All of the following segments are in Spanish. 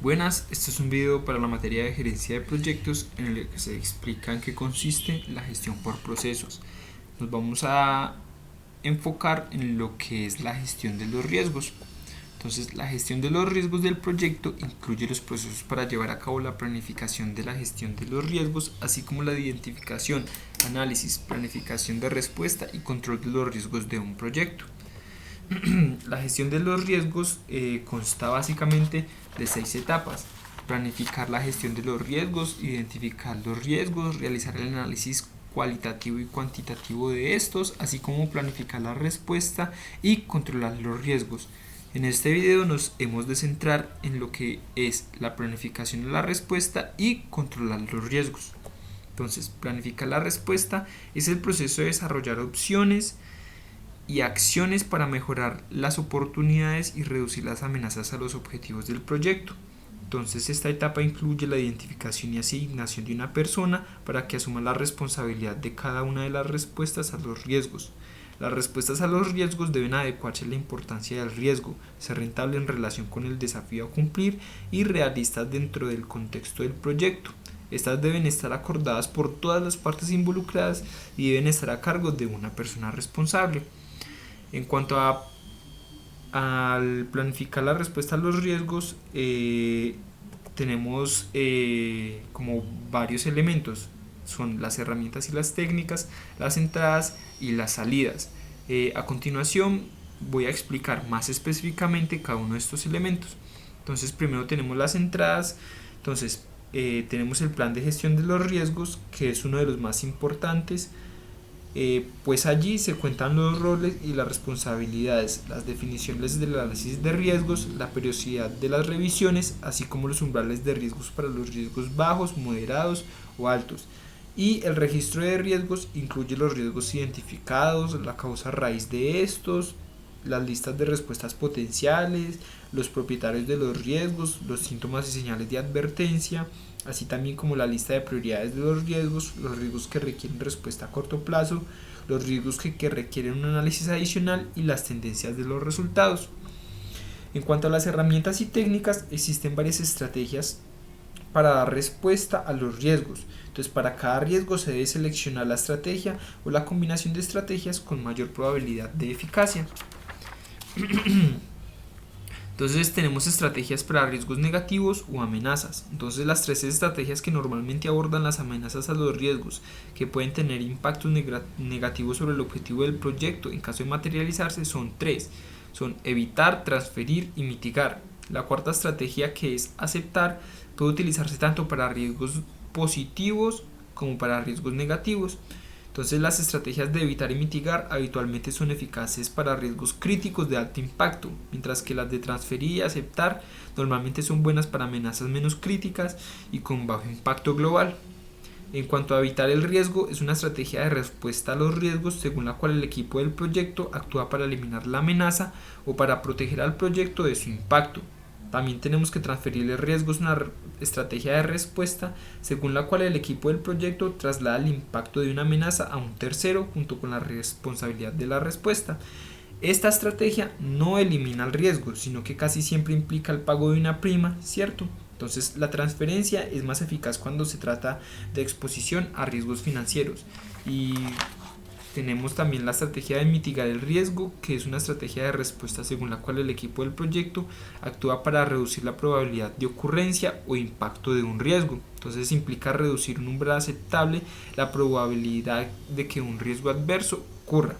Buenas, este es un video para la materia de gerencia de proyectos en el que se explica en qué consiste la gestión por procesos. Nos vamos a enfocar en lo que es la gestión de los riesgos. Entonces, la gestión de los riesgos del proyecto incluye los procesos para llevar a cabo la planificación de la gestión de los riesgos, así como la identificación, análisis, planificación de respuesta y control de los riesgos de un proyecto. La gestión de los riesgos consta básicamente de 6 etapas: planificar la gestión de los riesgos, identificar los riesgos, realizar el análisis cualitativo y cuantitativo de estos, así como planificar la respuesta y controlar los riesgos. En este video nos hemos de centrar en lo que es la planificación de la respuesta y controlar los riesgos. Entonces, planificar la respuesta es el proceso de desarrollar opciones y acciones para mejorar las oportunidades y reducir las amenazas a los objetivos del proyecto. Entonces, esta etapa incluye la identificación y asignación de una persona para que asuma la responsabilidad de cada una de las respuestas a los riesgos. Las respuestas a los riesgos deben adecuarse a la importancia del riesgo, ser rentable en relación con el desafío a cumplir y realistas dentro del contexto del proyecto. Estas deben estar acordadas por todas las partes involucradas y deben estar a cargo de una persona responsable. En cuanto al planificar la respuesta a los riesgos, tenemos como varios elementos. Son las herramientas y las técnicas, las entradas y las salidas. A continuación voy a explicar más específicamente cada uno de estos elementos. Entonces, primero tenemos las entradas. Entonces, tenemos el plan de gestión de los riesgos, que es uno de los más importantes. Pues allí se cuentan los roles y las responsabilidades, las definiciones del análisis de riesgos, la periodicidad de las revisiones, así como los umbrales de riesgos para los riesgos bajos, moderados o altos. Y el registro de riesgos incluye los riesgos identificados, la causa raíz de estos, las listas de respuestas potenciales, los propietarios de los riesgos, los síntomas y señales de advertencia, así también como la lista de prioridades de los riesgos que requieren respuesta a corto plazo, los riesgos que requieren un análisis adicional y las tendencias de los resultados. En cuanto a las herramientas y técnicas, existen varias estrategias para dar respuesta a los riesgos. Entonces, para cada riesgo se debe seleccionar la estrategia o la combinación de estrategias con mayor probabilidad de eficacia. Entonces, tenemos estrategias para riesgos negativos o amenazas. Entonces, las tres estrategias que normalmente abordan las amenazas a los riesgos que pueden tener impactos negativos sobre el objetivo del proyecto en caso de materializarse son tres. Son evitar, transferir y mitigar. La cuarta estrategia, que es aceptar, puede utilizarse tanto para riesgos positivos como para riesgos negativos. Entonces, las estrategias de evitar y mitigar habitualmente son eficaces para riesgos críticos de alto impacto, mientras que las de transferir y aceptar normalmente son buenas para amenazas menos críticas y con bajo impacto global. En cuanto a evitar el riesgo, es una estrategia de respuesta a los riesgos según la cual el equipo del proyecto actúa para eliminar la amenaza o para proteger al proyecto de su impacto. También tenemos que transferirle riesgos, una estrategia de respuesta según la cual el equipo del proyecto traslada el impacto de una amenaza a un tercero junto con la responsabilidad de la respuesta. Esta estrategia no elimina el riesgo, sino que casi siempre implica el pago de una prima, ¿cierto? Entonces, la transferencia es más eficaz cuando se trata de exposición a riesgos financieros. Y tenemos también la estrategia de mitigar el riesgo, que es una estrategia de respuesta según la cual el equipo del proyecto actúa para reducir la probabilidad de ocurrencia o impacto de un riesgo. Entonces, implica reducir un umbral aceptable la probabilidad de que un riesgo adverso ocurra.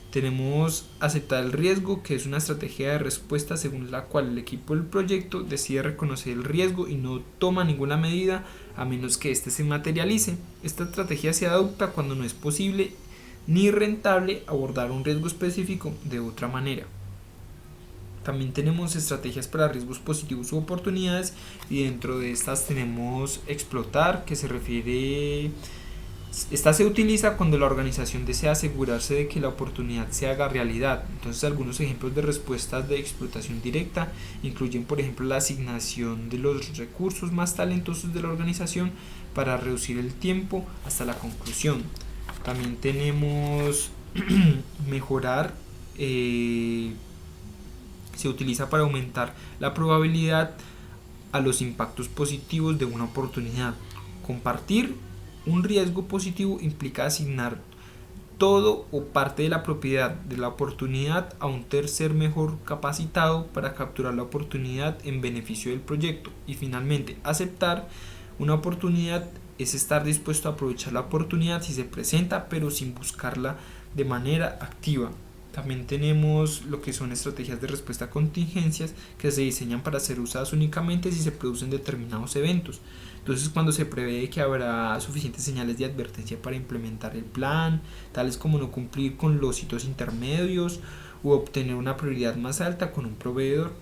Tenemos aceptar el riesgo, que es una estrategia de respuesta según la cual el equipo del proyecto decide reconocer el riesgo y no toma ninguna medida a menos que éste se materialice. Esta estrategia se adopta cuando no es posible ni rentable abordar un riesgo específico de otra manera. También tenemos estrategias para riesgos positivos u oportunidades, y dentro de estas tenemos explotar, que esta se utiliza cuando la organización desea asegurarse de que la oportunidad se haga realidad. Entonces, algunos ejemplos de respuestas de explotación directa incluyen, por ejemplo, la asignación de los recursos más talentosos de la organización para reducir el tiempo hasta la conclusión. También tenemos mejorar se utiliza para aumentar la probabilidad a los impactos positivos de una oportunidad. Compartir un riesgo positivo implica asignar todo o parte de la propiedad de la oportunidad a un tercer mejor capacitado para capturar la oportunidad en beneficio del proyecto. Y finalmente, aceptar una oportunidad es estar dispuesto a aprovechar la oportunidad si se presenta, pero sin buscarla de manera activa. También tenemos lo que son estrategias de respuesta a contingencias, que se diseñan para ser usadas únicamente si se producen determinados eventos. Entonces, cuando se prevé que habrá suficientes señales de advertencia para implementar el plan, tales como no cumplir con los hitos intermedios u obtener una prioridad más alta con un proveedor.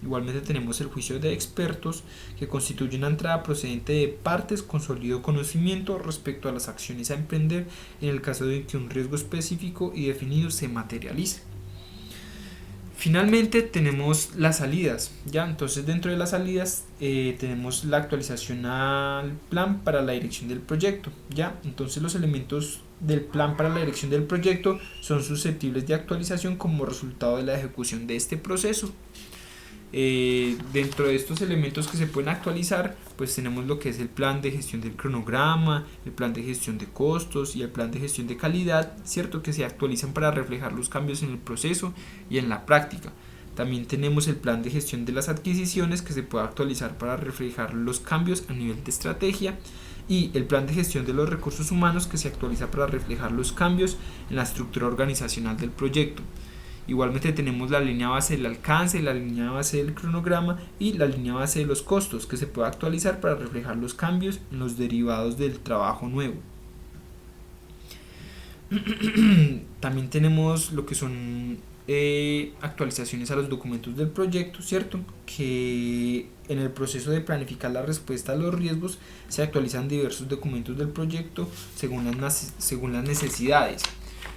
Igualmente tenemos el juicio de expertos, que constituye una entrada procedente de partes con sólido conocimiento respecto a las acciones a emprender en el caso de que un riesgo específico y definido se materialice. Finalmente tenemos las salidas, ¿ya? Entonces, dentro de las salidas tenemos la actualización al plan para la dirección del proyecto, ¿ya? Entonces, los elementos del plan para la dirección del proyecto son susceptibles de actualización como resultado de la ejecución de este proceso. Dentro de estos elementos que se pueden actualizar, pues tenemos lo que es el plan de gestión del cronograma, el plan de gestión de costos y el plan de gestión de calidad, cierto, que se actualizan para reflejar los cambios en el proceso y en la práctica. También tenemos el plan de gestión de las adquisiciones, que se puede actualizar para reflejar los cambios a nivel de estrategia, y el plan de gestión de los recursos humanos, que se actualiza para reflejar los cambios en la estructura organizacional del proyecto. Igualmente tenemos la línea base del alcance, la línea base del cronograma y la línea base de los costos, que se puede actualizar para reflejar los cambios en los derivados del trabajo nuevo. También tenemos lo que son actualizaciones a los documentos del proyecto, ¿cierto? Que en el proceso de planificar la respuesta a los riesgos se actualizan diversos documentos del proyecto según las necesidades.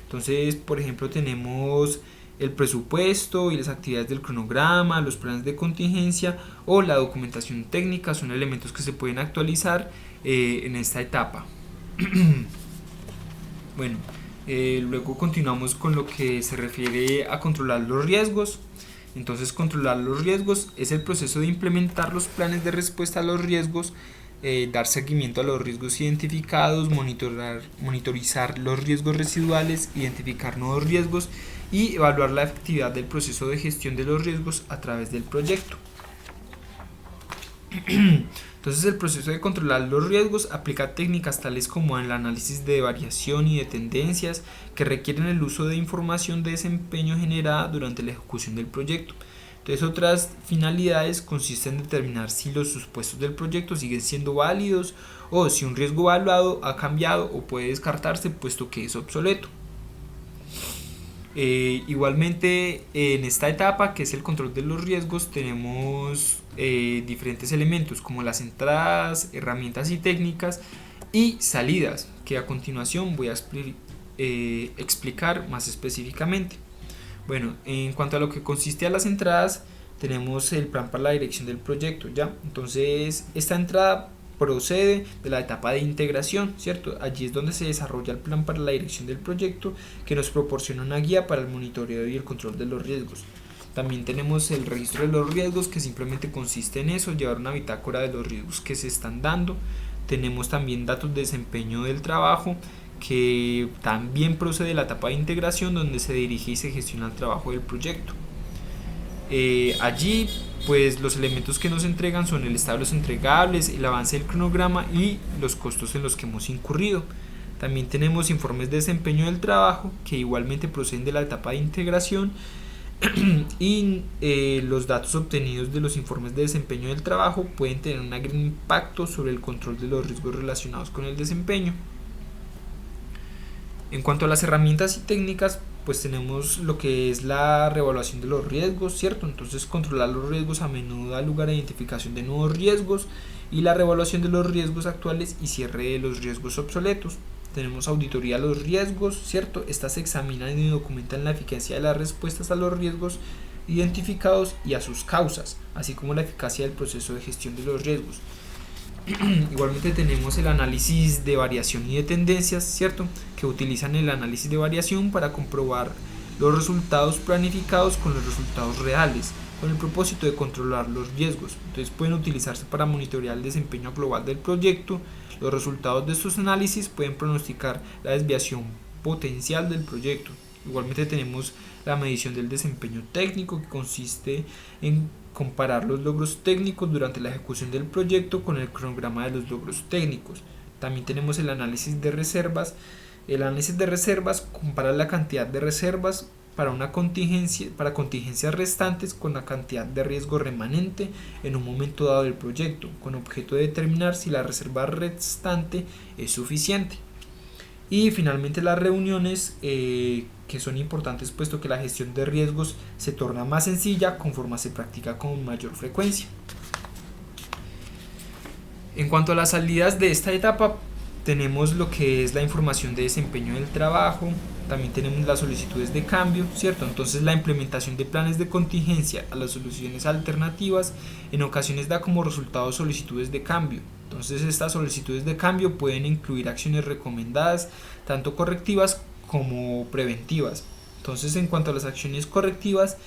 Entonces, por ejemplo, tenemos el presupuesto y las actividades del cronograma, los planes de contingencia o la documentación técnica son elementos que se pueden actualizar en esta etapa. Bueno, luego continuamos con lo que se refiere a controlar los riesgos. Entonces, controlar los riesgos es el proceso de implementar los planes de respuesta a los riesgos, dar seguimiento a los riesgos identificados, monitorizar los riesgos residuales, identificar nuevos riesgos y evaluar la efectividad del proceso de gestión de los riesgos a través del proyecto. Entonces, el proceso de controlar los riesgos aplica técnicas tales como el análisis de variación y de tendencias que requieren el uso de información de desempeño generada durante la ejecución del proyecto. Entonces, otras finalidades consisten en determinar si los supuestos del proyecto siguen siendo válidos o si un riesgo evaluado ha cambiado o puede descartarse puesto que es obsoleto. Igualmente, en esta etapa, que es el control de los riesgos, tenemos diferentes elementos como las entradas, herramientas y técnicas y salidas, que a continuación voy a explicar más específicamente. Bueno, en cuanto a lo que consiste a las entradas, tenemos el plan para la dirección del proyecto, ¿ya? Entonces, esta entrada procede de la etapa de integración, ¿cierto? Allí es donde se desarrolla el plan para la dirección del proyecto, que nos proporciona una guía para el monitoreo y el control de los riesgos. También tenemos el registro de los riesgos, que simplemente consiste en eso, llevar una bitácora de los riesgos que se están dando. Tenemos también datos de desempeño del trabajo, que también procede de la etapa de integración, donde se dirige y se gestiona el trabajo del proyecto. Allí, pues, los elementos que nos entregan son el estado de los entregables, el avance del cronograma y los costos en los que hemos incurrido. También tenemos informes de desempeño del trabajo, que igualmente proceden de la etapa de integración, y los datos obtenidos de los informes de desempeño del trabajo pueden tener un gran impacto sobre el control de los riesgos relacionados con el desempeño. En cuanto a las herramientas y técnicas, pues tenemos lo que es la reevaluación de los riesgos, ¿cierto? Entonces, controlar los riesgos a menudo da lugar a identificación de nuevos riesgos y la reevaluación de los riesgos actuales y cierre de los riesgos obsoletos. Tenemos auditoría a los riesgos, ¿cierto? Estas se examinan y documentan la eficacia de las respuestas a los riesgos identificados y a sus causas, así como la eficacia del proceso de gestión de los riesgos. Igualmente tenemos el análisis de variación y de tendencias, ¿cierto? Que utilizan el análisis de variación para comprobar los resultados planificados con los resultados reales. con el propósito de controlar los riesgos. Entonces pueden utilizarse para monitorear el desempeño global del proyecto. Los resultados de estos análisis pueden pronosticar la desviación potencial del proyecto. Igualmente tenemos la medición del desempeño técnico, que consiste en comparar los logros técnicos durante la ejecución del proyecto con el cronograma de los logros técnicos. También tenemos el análisis de reservas. El análisis de reservas compara la cantidad de reservas para contingencias restantes con la cantidad de riesgo remanente en un momento dado del proyecto, con objeto de determinar si la reserva restante es suficiente. Y finalmente las reuniones, que son importantes puesto que la gestión de riesgos se torna más sencilla conforme se practica con mayor frecuencia. En cuanto a las salidas de esta etapa, tenemos lo que es la información de desempeño del trabajo, también tenemos las solicitudes de cambio, ¿cierto? Entonces la implementación de planes de contingencia a las soluciones alternativas en ocasiones da como resultado solicitudes de cambio. Entonces estas solicitudes de cambio pueden incluir acciones recomendadas, tanto correctivas como preventivas. Entonces en cuanto a las acciones correctivas,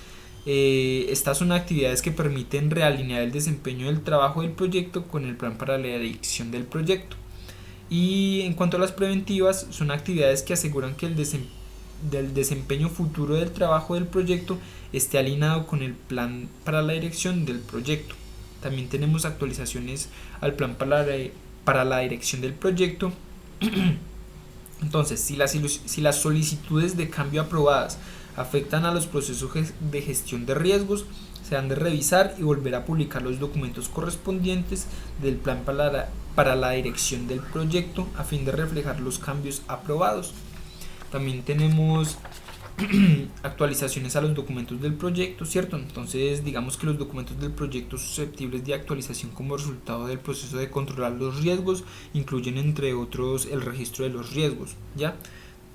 estas son actividades que permiten realinear el desempeño del trabajo del proyecto con el plan para la dirección del proyecto. Y en cuanto a las preventivas, son actividades que aseguran que el desempeño futuro del trabajo del proyecto esté alineado con el plan para la dirección del proyecto. También tenemos actualizaciones al plan para la dirección del proyecto. Entonces, si las solicitudes de cambio aprobadas afectan a los procesos de gestión de riesgos, se han de revisar y volver a publicar los documentos correspondientes del plan para la dirección del proyecto a fin de reflejar los cambios aprobados. También tenemos actualizaciones a los documentos del proyecto, ¿cierto? Entonces digamos que los documentos del proyecto susceptibles de actualización como resultado del proceso de controlar los riesgos incluyen entre otros el registro de los riesgos, ¿ya?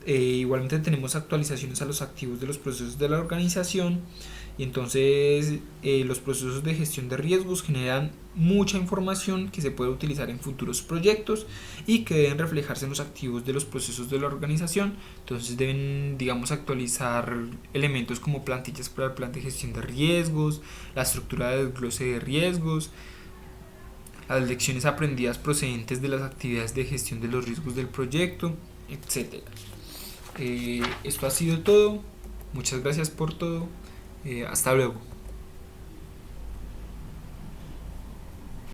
Igualmente tenemos actualizaciones a los activos de los procesos de la organización. Y entonces los procesos de gestión de riesgos generan mucha información que se puede utilizar en futuros proyectos y que deben reflejarse en los activos de los procesos de la organización. Entonces deben, digamos, actualizar elementos como plantillas para el plan de gestión de riesgos, la estructura de desglose de riesgos, las lecciones aprendidas procedentes de las actividades de gestión de los riesgos del proyecto, etc. Esto ha sido todo. Muchas gracias por todo. Hasta luego.